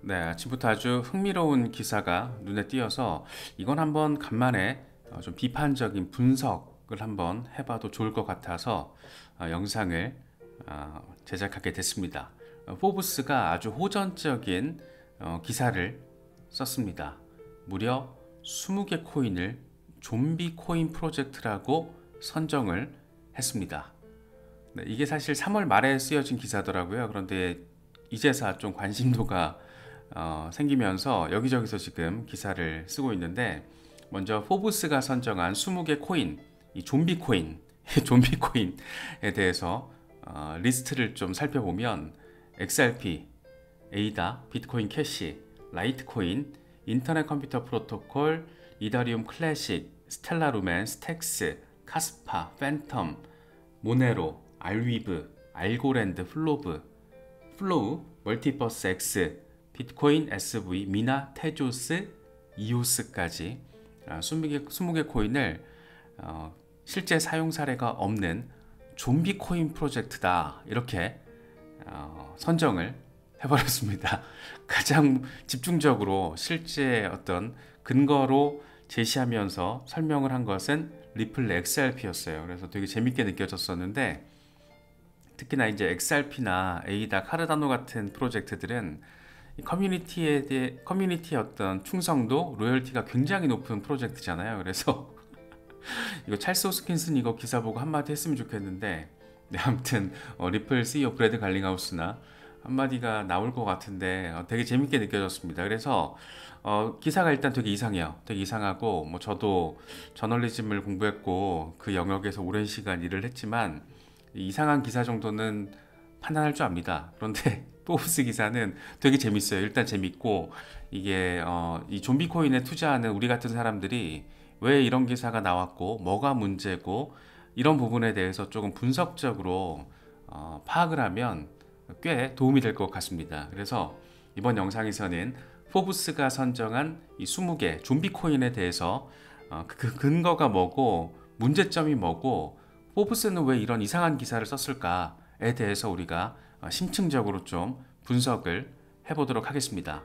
네, 아침부터 아주 흥미로운 기사가 눈에 띄어서 이건 한번 간만에 좀 비판적인 분석을 한번 해봐도 좋을 것 같아서 영상을 제작하게 됐습니다. 포브스가 아주 호전적인 기사를 썼습니다. 무려 20개 코인을 좀비 코인 프로젝트라고 선정을 했습니다. 네, 이게 사실 3월 말에 쓰여진 기사더라고요. 그런데 이제서 좀 관심도가 생기면서 여기저기서 지금 기사를 쓰고 있는데, 먼저 포브스가 선정한 20개 코인, 이 좀비 코인, 좀비 코인에 대해서 리스트를 좀 살펴보면 XRP, 에이다, 비트코인 캐시, 라이트코인, 인터넷 컴퓨터 프로토콜, 이더리움 클래식, 스텔라 루멘, 스택스, 카스파, 팬텀, 모네로, 알위브, 알고랜드, 플로우, 멀티버스 X, 비트코인 SV, 미나, 테조스, 이오스까지 20개 코인을 실제 사용 사례가 없는 좀비 코인 프로젝트다, 이렇게 선정을 해버렸습니다. 가장 집중적으로 실제 어떤 근거로 제시하면서 설명을 한 것은 리플 XRP였어요. 그래서 되게 재밌게 느껴졌었는데, 특히나 이제 XRP나 에이다, 카르다노 같은 프로젝트들은 커뮤니티의 어떤 충성도, 로열티가 굉장히 높은 프로젝트잖아요. 그래서 이거 찰스 호스킨슨 이거 기사 보고 한마디 했으면 좋겠는데, 네, 아무튼 리플 CEO 브래드 갈링하우스나 한마디가 나올 것 같은데 되게 재밌게 느껴졌습니다. 그래서 기사가 일단 되게 이상해요. 되게 이상하고, 뭐 저도 저널리즘을 공부했고 그 영역에서 오랜 시간 일을 했지만 이상한 기사 정도는 판단할 줄 압니다. 그런데 포브스 기사는 되게 재밌어요. 일단 재밌고, 이게 이 좀비 코인에 투자하는 우리 같은 사람들이 왜 이런 기사가 나왔고 뭐가 문제고 이런 부분에 대해서 조금 분석적으로 파악을 하면 꽤 도움이 될 것 같습니다. 그래서 이번 영상에서는 포브스가 선정한 이 20개 좀비 코인에 대해서 그 근거가 뭐고 문제점이 뭐고 포브스는 왜 이런 이상한 기사를 썼을까에 대해서 우리가 심층적으로 좀 분석을 해보도록 하겠습니다.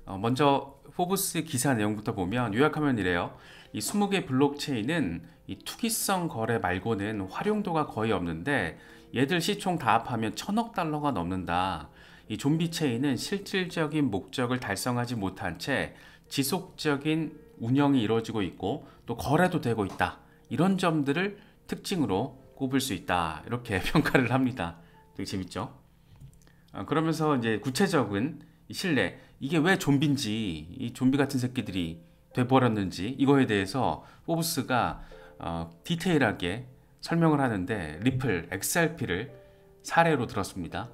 먼저 포브스 기사 내용부터 보면, 요약하면 이래요. 이 20개 블록체인은 이 투기성 거래 말고는 활용도가 거의 없는데 얘들 시총 다 합하면 1000억 달러가 넘는다. 이 좀비 체인은 실질적인 목적을 달성하지 못한 채 지속적인 운영이 이루어지고 있고 또 거래도 되고 있다. 이런 점들을 특징으로 꼽을 수 있다, 이렇게 평가를 합니다. 되게 재밌죠? 그러면서 이제 구체적인 신뢰, 이게 왜 좀비인지, 이 좀비 같은 새끼들이 돼버렸는지 이거에 대해서 포브스가 디테일하게 설명을 하는데, 리플 XRP를 사례로 들었습니다.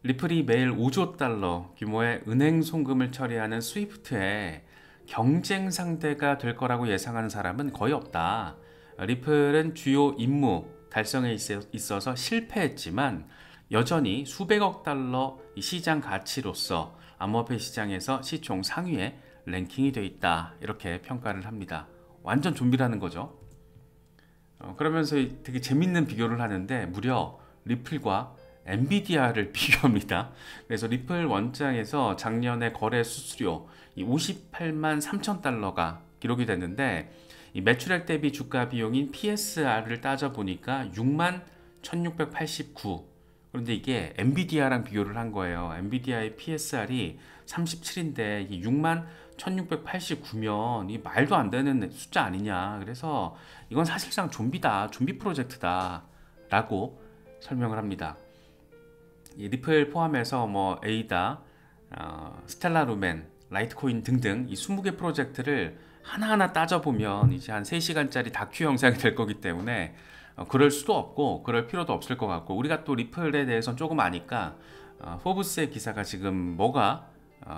리플이 매일 5조 달러 규모의 은행 송금을 처리하는 스위프트에 경쟁 상대가 될 거라고 예상하는 사람은 거의 없다. 리플은 주요 임무 달성에 있어서 실패했지만 여전히 수백억 달러 시장 가치로서 암호화폐 시장에서 시총 상위에 랭킹이 되어 있다, 이렇게 평가를 합니다. 완전 좀비라는 거죠. 그러면서 되게 재밌는 비교를 하는데 무려 리플과 엔비디아를 비교합니다. 그래서 리플 원장에서 작년에 거래 수수료 58만 3천 달러가 기록이 됐는데, 이 매출액 대비 주가 비용인 PSR을 따져보니까 6만 1689. 그런데 이게 엔비디아랑 비교를 한 거예요. 엔비디아의 PSR이 37인데 6만 1689면 이 말도 안 되는 숫자 아니냐. 그래서 이건 사실상 좀비다, 좀비 프로젝트다 라고 설명을 합니다. 이 리플 포함해서 뭐 에이다, 스텔라 루멘, 라이트코인 등등 이 20개 프로젝트를 하나하나 따져보면 이제 한 3시간짜리 다큐 영상이 될 거기 때문에 그럴 수도 없고 그럴 필요도 없을 것 같고, 우리가 또 리플에 대해서 조금 아니까 포브스의 기사가 지금 뭐가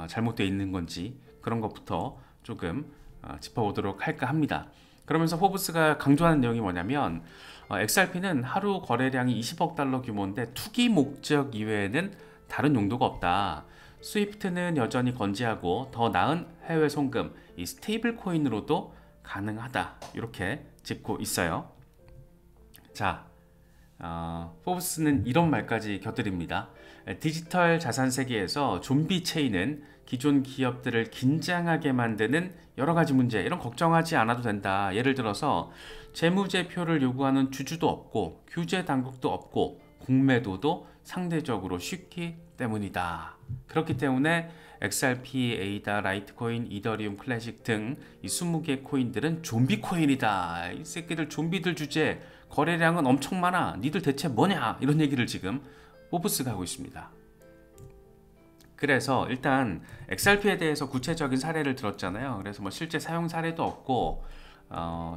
잘못되어 있는 건지 그런 것부터 조금 짚어보도록 할까 합니다. 그러면서 포브스가 강조하는 내용이 뭐냐면, XRP는 하루 거래량이 20억 달러 규모인데 투기 목적 이외에는 다른 용도가 없다. 스위프트는 여전히 건재하고 더 나은 해외 송금, 이 스테이블 코인으로도 가능하다, 이렇게 짚고 있어요. 자, 포브스는 이런 말까지 곁들입니다. 디지털 자산 세계에서 좀비 체인은 기존 기업들을 긴장하게 만드는 여러 가지 문제, 이런 걱정하지 않아도 된다. 예를 들어서 재무제표를 요구하는 주주도 없고 규제 당국도 없고 공매도도 상대적으로 쉽기 때문이다. 그렇기 때문에 XRP, 에이다, 라이트코인, 이더리움, 클래식 등 이 20개 코인들은 좀비 코인이다. 이 새끼들 좀비들 주제, 거래량은 엄청 많아. 니들 대체 뭐냐? 이런 얘기를 지금 포브스가 하고 있습니다. 그래서 일단 XRP에 대해서 구체적인 사례를 들었잖아요. 그래서 뭐 실제 사용 사례도 없고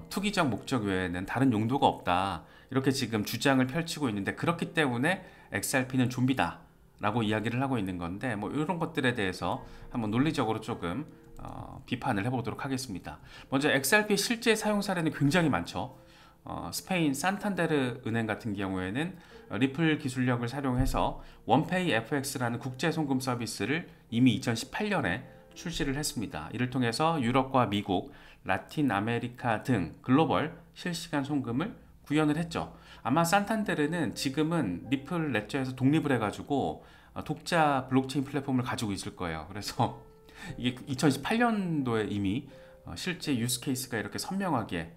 투기적 목적 외에는 다른 용도가 없다. 이렇게 지금 주장을 펼치고 있는데, 그렇기 때문에 XRP는 좀비다 라고 이야기를 하고 있는 건데, 뭐 이런 것들에 대해서 한번 논리적으로 조금 비판을 해보도록 하겠습니다. 먼저 XRP 실제 사용 사례는 굉장히 많죠. 스페인 산탄데르 은행 같은 경우에는 리플 기술력을 사용해서 원페이 FX라는 국제 송금 서비스를 이미 2018년에 출시를 했습니다. 이를 통해서 유럽과 미국, 라틴 아메리카 등 글로벌 실시간 송금을 구현을 했죠. 아마 산탄데르는 지금은 리플 레저에서 독립을 해가지고 독자 블록체인 플랫폼을 가지고 있을 거예요. 그래서 이게 2018년도에 이미 실제 유스 케이스가 이렇게 선명하게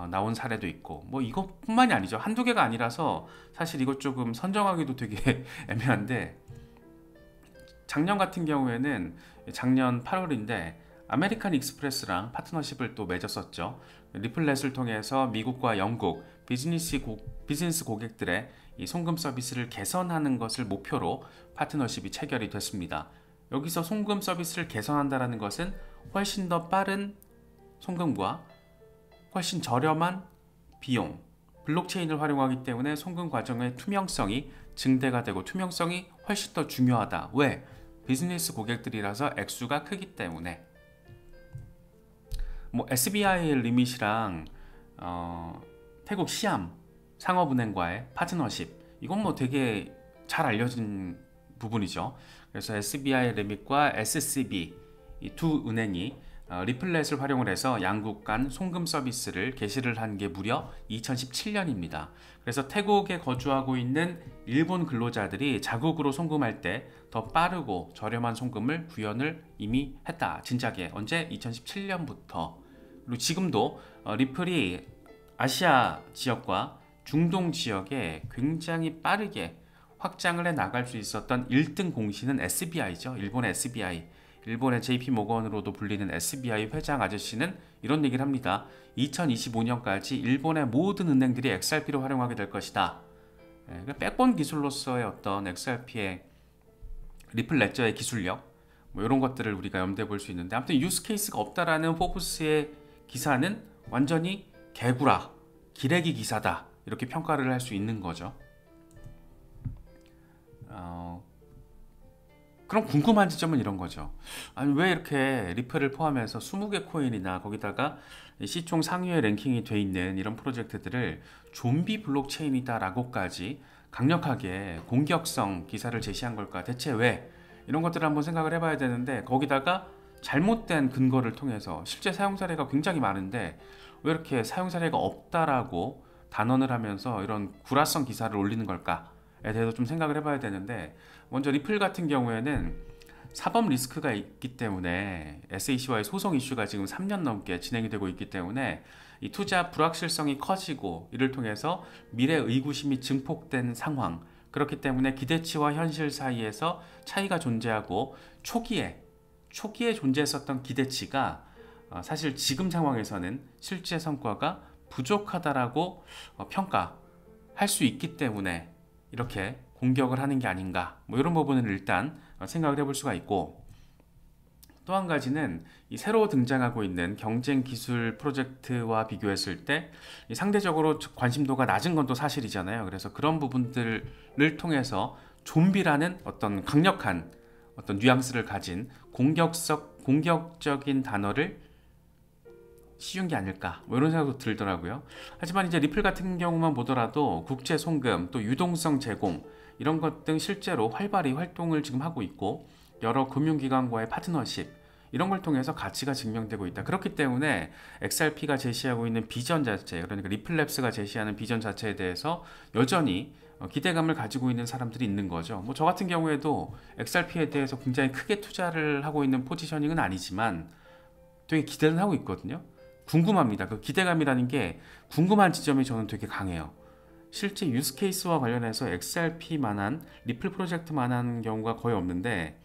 나온 사례도 있고, 뭐 이것뿐만이 아니죠. 한두 개가 아니라서 사실 이것 조금 선정하기도 되게 애매한데, 작년 같은 경우에는 작년 8월인데 아메리칸 익스프레스랑 파트너십을 또 맺었었죠. 리플렛을 통해서 미국과 영국 비즈니스 고객들의 이 송금 서비스를 개선하는 것을 목표로 파트너십이 체결이 됐습니다. 여기서 송금 서비스를 개선한다는 것은 훨씬 더 빠른 송금과 훨씬 저렴한 비용, 블록체인을 활용하기 때문에 송금 과정의 투명성이 증대가 되고, 투명성이 훨씬 더 중요하다. 왜? 비즈니스 고객들이라서 액수가 크기 때문에. 뭐 SBI 리밋이랑 태국 시암 상업은행과의 파트너십, 이건 뭐 되게 잘 알려진 부분이죠. 그래서 SBI 리밋과 SCB 이 두 은행이 리플렛을 활용을 해서 양국 간 송금 서비스를 개시를 한 게 무려 2017년입니다. 그래서 태국에 거주하고 있는 일본 근로자들이 자국으로 송금할 때 더 빠르고 저렴한 송금을 구현을 이미 했다. 진작에 언제? 2017년부터. 그리고 지금도 리플이 아시아 지역과 중동 지역에 굉장히 빠르게 확장을 해 나갈 수 있었던 1등 공신은 SBI죠. 일본의 SBI. 일본의 JP모건으로도 불리는 SBI 회장 아저씨는 이런 얘기를 합니다. 2025년까지 일본의 모든 은행들이 XRP를 활용하게 될 것이다. 백본 기술로서의 어떤 XRP의 리플 레저의 기술력, 뭐 이런 것들을 우리가 염두에 볼 수 있는데, 아무튼 유스 케이스가 없다라는 포브스의 기사는 완전히 개구라, 기레기 기사다, 이렇게 평가를 할 수 있는 거죠. 그럼 궁금한 지점은 이런 거죠. 아니, 왜 이렇게 리플을 포함해서 20개 코인이나 거기다가 시총 상위에 랭킹이 돼 있는 이런 프로젝트들을 좀비 블록체인이다 라고까지 강력하게 공격성 기사를 제시한 걸까? 대체 왜? 이런 것들을 한번 생각을 해봐야 되는데, 거기다가 잘못된 근거를 통해서 실제 사용 사례가 굉장히 많은데 왜 이렇게 사용 사례가 없다라고 단언을 하면서 이런 구라성 기사를 올리는 걸까에 대해서 좀 생각을 해봐야 되는데, 먼저 리플 같은 경우에는 사법 리스크가 있기 때문에 SEC와의 소송 이슈가 지금 3년 넘게 진행이 되고 있기 때문에 이 투자 불확실성이 커지고, 이를 통해서 미래 의구심이 증폭된 상황, 그렇기 때문에 기대치와 현실 사이에서 차이가 존재하고, 초기에 존재했었던 기대치가 사실 지금 상황에서는 실제 성과가 부족하다라고 평가할 수 있기 때문에 이렇게 공격을 하는 게 아닌가, 뭐 이런 부분을 일단 생각을 해볼 수가 있고, 또 한 가지는 이 새로 등장하고 있는 경쟁 기술 프로젝트와 비교했을 때 상대적으로 관심도가 낮은 건 또 사실이잖아요. 그래서 그런 부분들을 통해서 좀비라는 어떤 강력한 어떤 뉘앙스를 가진 공격적인 단어를 씌운 게 아닐까, 뭐 이런 생각도 들더라고요. 하지만 이제 리플 같은 경우만 보더라도 국제 송금, 또 유동성 제공, 이런 것 등 실제로 활발히 활동을 지금 하고 있고, 여러 금융기관과의 파트너십, 이런 걸 통해서 가치가 증명되고 있다. 그렇기 때문에 XRP가 제시하고 있는 비전 자체, 그러니까 리플랩스가 제시하는 비전 자체에 대해서 여전히 기대감을 가지고 있는 사람들이 있는 거죠. 뭐 저 같은 경우에도 XRP에 대해서 굉장히 크게 투자를 하고 있는 포지셔닝은 아니지만 되게 기대는 하고 있거든요. 궁금합니다. 그 기대감이라는 게 궁금한 지점이 저는 되게 강해요. 실제 유스 케이스와 관련해서 XRP만한 리플 프로젝트만한 경우가 거의 없는데,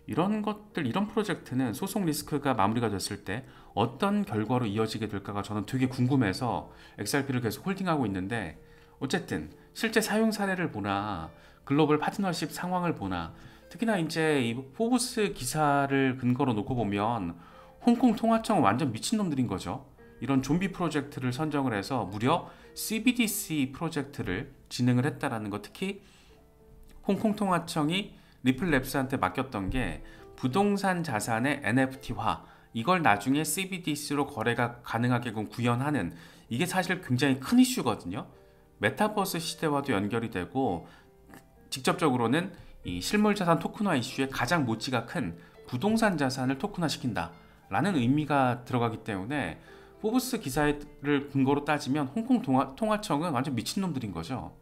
이런 것들, 이런 프로젝트는 소송 리스크가 마무리가 됐을 때 어떤 결과로 이어지게 될까가 저는 되게 궁금해서 XRP를 계속 홀딩하고 있는데, 어쨌든 실제 사용 사례를 보나 글로벌 파트너십 상황을 보나, 특히나 이제 이 포브스 기사를 근거로 놓고 보면 홍콩 통화청은 완전 미친놈들인 거죠. 이런 좀비 프로젝트를 선정을 해서 무려 CBDC 프로젝트를 진행을 했다라는 거. 특히 홍콩 통화청이 리플랩스한테 맡겼던 게 부동산 자산의 NFT화, 이걸 나중에 CBDC로 거래가 가능하게끔 구현하는, 이게 사실 굉장히 큰 이슈거든요. 메타버스 시대와도 연결이 되고 직접적으로는 이 실물자산 토큰화 이슈에 가장 모찌가 큰 부동산 자산을 토큰화 시킨다 라는 의미가 들어가기 때문에 포브스 기사를 근거로 따지면 홍콩 통화청은 완전 미친놈들인 거죠.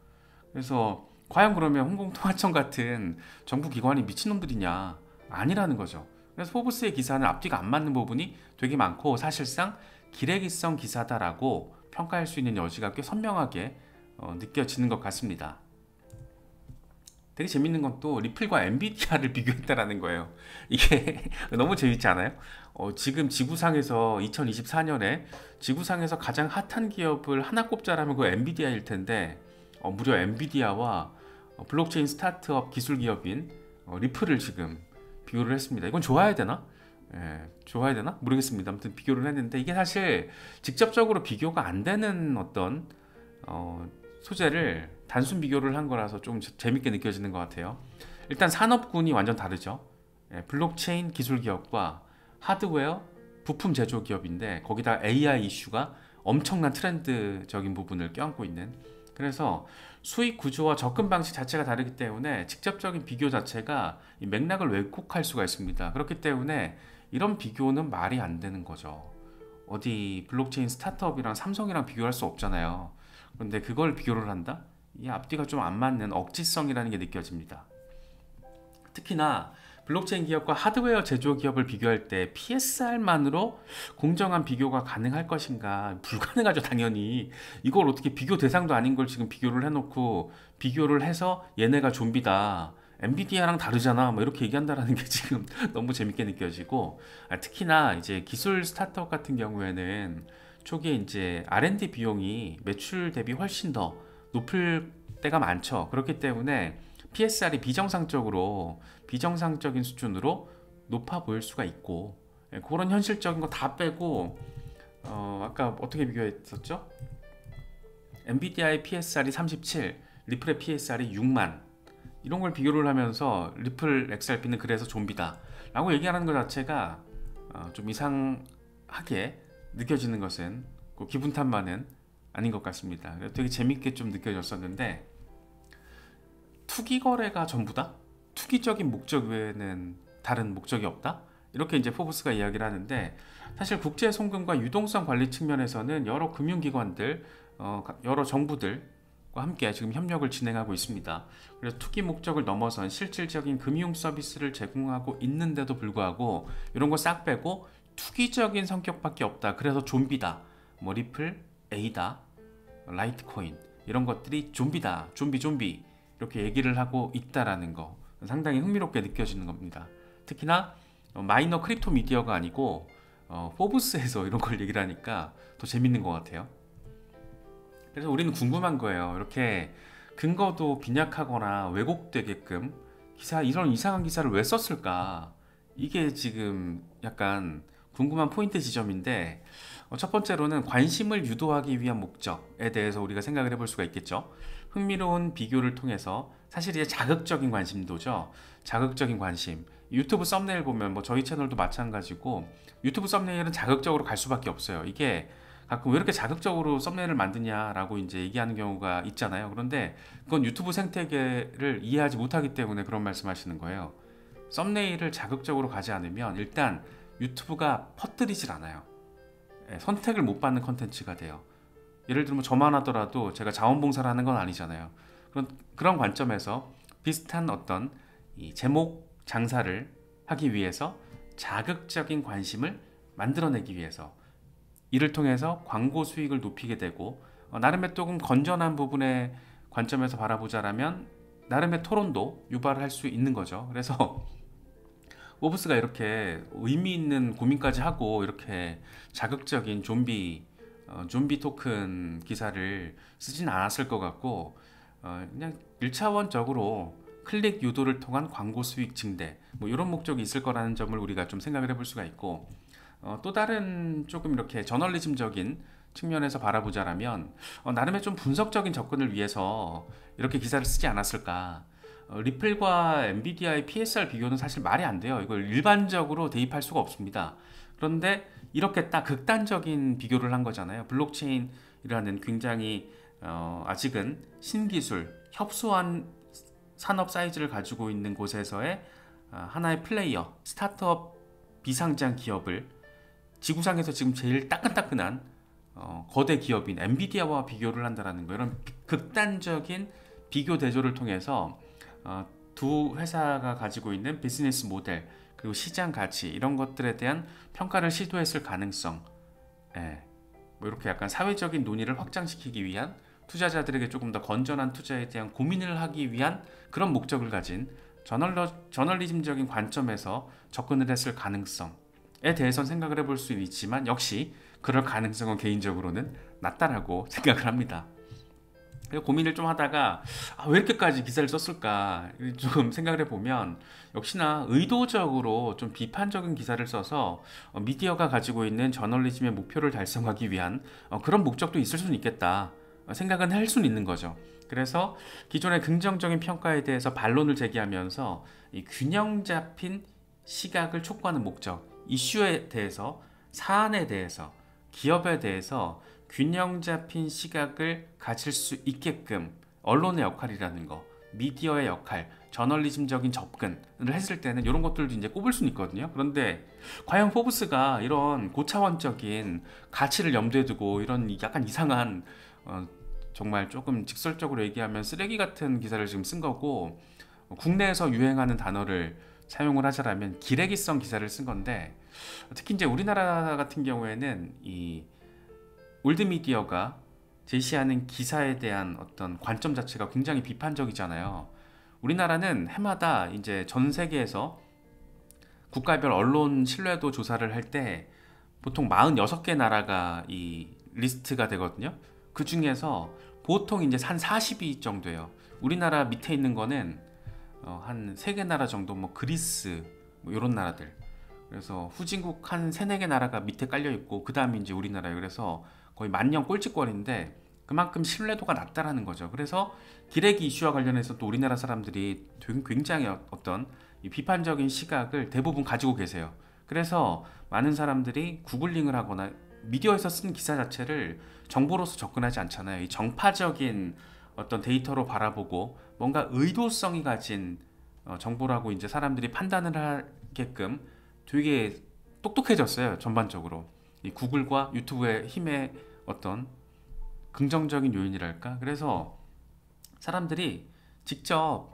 그래서 과연 그러면 홍콩 통화청 같은 정부 기관이 미친놈들이냐? 아니라는 거죠. 그래서 포브스의 기사는 앞뒤가 안 맞는 부분이 되게 많고, 사실상 기레기성 기사다라고 평가할 수 있는 여지가 꽤 선명하게 느껴지는 것 같습니다. 되게 재밌는 건 또 리플과 엔비디아를 비교했다라는 거예요. 이게 너무 재밌지 않아요? 지금 지구상에서 2024년에 지구상에서 가장 핫한 기업을 하나 꼽자라면 그 엔비디아일 텐데, 무려 엔비디아와 블록체인 스타트업 기술 기업인 리플을 지금 비교를 했습니다. 이건 좋아야 되나? 예, 좋아야 되나? 모르겠습니다. 아무튼 비교를 했는데, 이게 사실 직접적으로 비교가 안 되는 어떤 소재를 단순 비교를 한 거라서 좀 재밌게 느껴지는 것 같아요. 일단 산업군이 완전 다르죠. 예, 블록체인 기술 기업과 하드웨어 부품 제조 기업인데, 거기다 AI 이슈가 엄청난 트렌드적인 부분을 껴안고 있는, 그래서 수익 구조와 접근 방식 자체가 다르기 때문에 직접적인 비교 자체가 이 맥락을 왜곡할 수가 있습니다. 그렇기 때문에 이런 비교는 말이 안 되는 거죠. 어디 블록체인 스타트업이랑 삼성이랑 비교할 수 없잖아요. 그런데 그걸 비교를 한다? 이 앞뒤가 좀 안 맞는 억지성이라는 게 느껴집니다. 특히나 블록체인 기업과 하드웨어 제조 기업을 비교할 때 PSR만으로 공정한 비교가 가능할 것인가? 불가능하죠, 당연히. 이걸 어떻게 비교 대상도 아닌 걸 지금 비교를 해놓고 비교를 해서 얘네가 좀비다, 엔비디아랑 다르잖아, 뭐 이렇게 얘기한다라는 게 지금 너무 재밌게 느껴지고, 특히나 이제 기술 스타트업 같은 경우에는 초기에 이제 R&D 비용이 매출 대비 훨씬 더 높을 때가 많죠. 그렇기 때문에 PSR이 비정상적인 수준으로 높아 보일 수가 있고, 그런 현실적인 거 다 빼고 아까 어떻게 비교했었죠? 엔비디아의 PSR이 37, 리플의 PSR이 6만, 이런 걸 비교를 하면서 리플 XRP는 그래서 좀비다 라고 얘기하는 것 자체가 좀 이상하게 느껴지는 것은 기분 탓만은 아닌 것 같습니다. 되게 재밌게 좀 느껴졌었는데, 투기 거래가 전부다? 투기적인 목적 외에는 다른 목적이 없다? 이렇게 이제 포브스가 이야기를 하는데, 사실 국제 송금과 유동성 관리 측면에서는 여러 금융기관들, 여러 정부들과 함께 지금 협력을 진행하고 있습니다. 그래서 투기 목적을 넘어선 실질적인 금융 서비스를 제공하고 있는데도 불구하고 이런 거 싹 빼고 투기적인 성격밖에 없다, 그래서 좀비다, 뭐 리플, 에이다, 라이트코인 이런 것들이 좀비다, 좀비 이렇게 얘기를 하고 있다라는 거, 상당히 흥미롭게 느껴지는 겁니다. 특히나 마이너 크립토 미디어가 아니고 포브스에서 이런 걸 얘기를 하니까 더 재밌는 것 같아요. 그래서 우리는 궁금한 거예요. 이렇게 근거도 빈약하거나 왜곡되게끔 이런 이상한 기사를 왜 썼을까? 이게 지금 약간 궁금한 포인트 지점인데, 첫 번째로는 관심을 유도하기 위한 목적에 대해서 우리가 생각을 해볼 수가 있겠죠. 흥미로운 비교를 통해서, 사실 이제 자극적인 관심도죠. 자극적인 관심. 유튜브 썸네일 보면 뭐 저희 채널도 마찬가지고, 유튜브 썸네일은 자극적으로 갈 수밖에 없어요. 이게 가끔 왜 이렇게 자극적으로 썸네일을 만드냐라고 이제 얘기하는 경우가 있잖아요. 그런데 그건 유튜브 생태계를 이해하지 못하기 때문에 그런 말씀하시는 거예요. 썸네일을 자극적으로 가지 않으면 일단 유튜브가 퍼뜨리질 않아요. 예, 선택을 못 받는 컨텐츠가 돼요. 예를 들면 저만 하더라도 제가 자원봉사를 하는 건 아니잖아요. 그런 관점에서 비슷한 어떤 이 제목 장사를 하기 위해서 자극적인 관심을 만들어내기 위해서 이를 통해서 광고 수익을 높이게 되고, 나름의 조금 건전한 부분의 관점에서 바라보자라면 나름의 토론도 유발할 수 있는 거죠. 그래서 오브스가 이렇게 의미 있는 고민까지 하고 이렇게 자극적인 좀비 토큰 기사를 쓰진 않았을 것 같고, 그냥 1차원적으로 클릭 유도를 통한 광고 수익 증대, 뭐 이런 목적이 있을 거라는 점을 우리가 좀 생각을 해볼 수가 있고, 또 다른 조금 이렇게 저널리즘적인 측면에서 바라보자라면, 나름의 좀 분석적인 접근을 위해서 이렇게 기사를 쓰지 않았을까. 리플과 엔비디아의 PSR 비교는 사실 말이 안 돼요. 이걸 일반적으로 대입할 수가 없습니다. 그런데 이렇게 딱 극단적인 비교를 한 거잖아요. 블록체인이라는 굉장히 아직은 신기술, 협소한 산업 사이즈를 가지고 있는 곳에서의 하나의 플레이어, 스타트업 비상장 기업을 지구상에서 지금 제일 따끈따끈한 거대 기업인 엔비디아와 비교를 한다는 거, 이런 극단적인 비교 대조를 통해서 두 회사가 가지고 있는 비즈니스 모델 그리고 시장 가치 이런 것들에 대한 평가를 시도했을 가능성, 예, 뭐 이렇게 약간 사회적인 논의를 확장시키기 위한, 투자자들에게 조금 더 건전한 투자에 대한 고민을 하기 위한 그런 목적을 가진 저널리즘적인 관점에서 접근을 했을 가능성에 대해서는 생각을 해볼 수 있지만, 역시 그럴 가능성은 개인적으로는 낮다라고 생각을 합니다. 고민을 좀 하다가 왜 이렇게까지 기사를 썼을까 좀 생각을 해보면, 역시나 의도적으로 좀 비판적인 기사를 써서 미디어가 가지고 있는 저널리즘의 목표를 달성하기 위한 그런 목적도 있을 수는 있겠다 생각은 할 수는 있는 거죠. 그래서 기존의 긍정적인 평가에 대해서 반론을 제기하면서 이 균형 잡힌 시각을 촉구하는 목적, 이슈에 대해서, 사안에 대해서, 기업에 대해서 균형 잡힌 시각을 가질 수 있게끔 언론의 역할이라는 거, 미디어의 역할, 저널리즘적인 접근을 했을 때는 이런 것들도 이제 꼽을 수는 있거든요. 그런데 과연 포브스가 이런 고차원적인 가치를 염두에 두고 이런 약간 이상한, 정말 조금 직설적으로 얘기하면 쓰레기 같은 기사를 지금 쓴 거고, 국내에서 유행하는 단어를 사용을 하자라면 기레기성 기사를 쓴 건데, 특히 이제 우리나라 같은 경우에는 이 올드미디어가 제시하는 기사에 대한 어떤 관점 자체가 굉장히 비판적이잖아요. 우리나라는 해마다 이제 전 세계에서 국가별 언론 신뢰도 조사를 할 때 보통 46개 나라가 이 리스트가 되거든요. 그 중에서 보통 이제 한 40위 정도예요. 우리나라 밑에 있는 거는 한 3개 나라 정도, 뭐 그리스 뭐 이런 나라들. 그래서 후진국 한 3, 4개 나라가 밑에 깔려 있고, 그 다음에 이제 우리나라예요. 그래서 거의 만년 꼴찌권인데 그만큼 신뢰도가 낮다라는 거죠. 그래서 기레기 이슈와 관련해서 또 우리나라 사람들이 굉장히 어떤 이 비판적인 시각을 대부분 가지고 계세요. 그래서 많은 사람들이 구글링을 하거나 미디어에서 쓴 기사 자체를 정보로서 접근하지 않잖아요. 이 정파적인 어떤 데이터로 바라보고 뭔가 의도성이 가진 정보라고 이제 사람들이 판단을 하게끔 되게 똑똑해졌어요. 전반적으로 이 구글과 유튜브의 힘의 어떤 긍정적인 요인이랄까. 그래서 사람들이 직접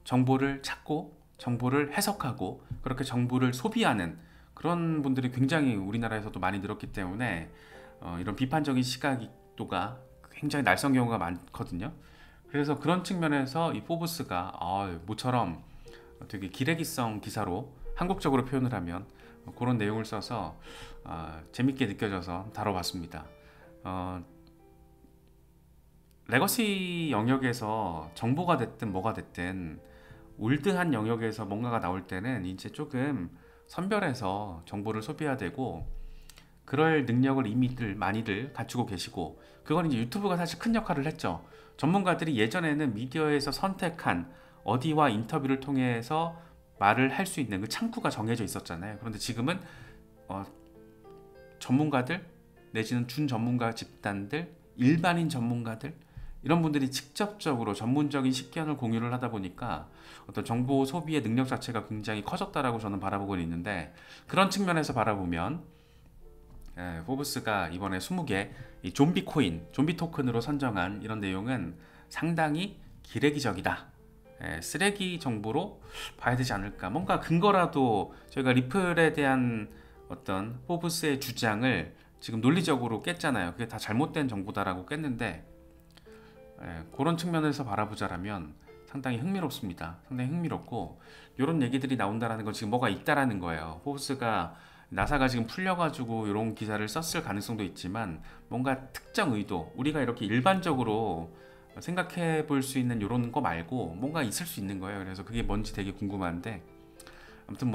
정보를 찾고 정보를 해석하고 그렇게 정보를 소비하는 그런 분들이 굉장히 우리나라에서도 많이 늘었기 때문에 이런 비판적인 시각도가 굉장히 날선 경우가 많거든요. 그래서 그런 측면에서 이 포브스가 모처럼 되게 기레기성 기사로 한국적으로 표현을 하면 그런 내용을 써서 재밌게 느껴져서 다뤄봤습니다. 레거시 영역에서 정보가 됐든 뭐가 됐든 올드한 영역에서 뭔가가 나올 때는 이제 조금 선별해서 정보를 소비해야 되고, 그럴 능력을 이미들 많이들 갖추고 계시고, 그건 이제 유튜브가 사실 큰 역할을 했죠. 전문가들이 예전에는 미디어에서 선택한 어디와 인터뷰를 통해서 말을 할 수 있는 그 창구가 정해져 있었잖아요. 그런데 지금은 전문가들 내지는 준전문가 집단들, 일반인 전문가들, 이런 분들이 직접적으로 전문적인 식견을 공유를 하다 보니까 어떤 정보 소비의 능력 자체가 굉장히 커졌다라고 저는 바라보고 있는데, 그런 측면에서 바라보면 포브스가 이번에 20개 이 좀비 코인, 좀비 토큰으로 선정한 이런 내용은 상당히 기레기적이다. 쓰레기 정보로 봐야 되지 않을까. 뭔가 근거라도 저희가 리플에 대한 어떤 포브스의 주장을 지금 논리적으로 깼잖아요. 그게 다 잘못된 정보다라고 깼는데, 그런 측면에서 바라보자라면 상당히 흥미롭습니다. 상당히 흥미롭고, 이런 얘기들이 나온다라는 건 지금 뭐가 있다라는 거예요. 포브스가 나사가 지금 풀려가지고 이런 기사를 썼을 가능성도 있지만, 뭔가 특정 의도, 우리가 이렇게 일반적으로 생각해 볼 수 있는 이런 거 말고 뭔가 있을 수 있는 거예요. 그래서 그게 뭔지 되게 궁금한데, 아무튼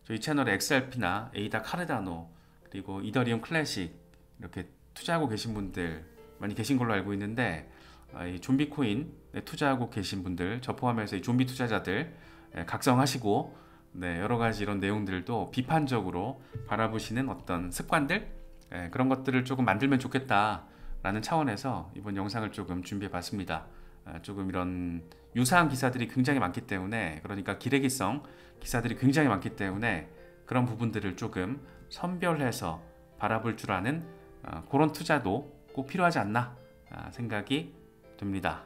저희 채널에 XRP나 에이다 카르다노 그리고 이더리움 클래식 이렇게 투자하고 계신 분들 많이 계신 걸로 알고 있는데, 이 좀비 코인에 투자하고 계신 분들, 저 포함해서 이 좀비 투자자들 각성하시고, 여러 가지 이런 내용들도 비판적으로 바라보시는 어떤 습관들, 그런 것들을 조금 만들면 좋겠다라는 차원에서 이번 영상을 조금 준비해 봤습니다. 조금 이런 유사한 기사들이 굉장히 많기 때문에, 그러니까 기레기성 기사들이 굉장히 많기 때문에 그런 부분들을 조금 선별해서 바라볼 줄 아는 그런 투자도 꼭 필요하지 않나 생각이 듭니다.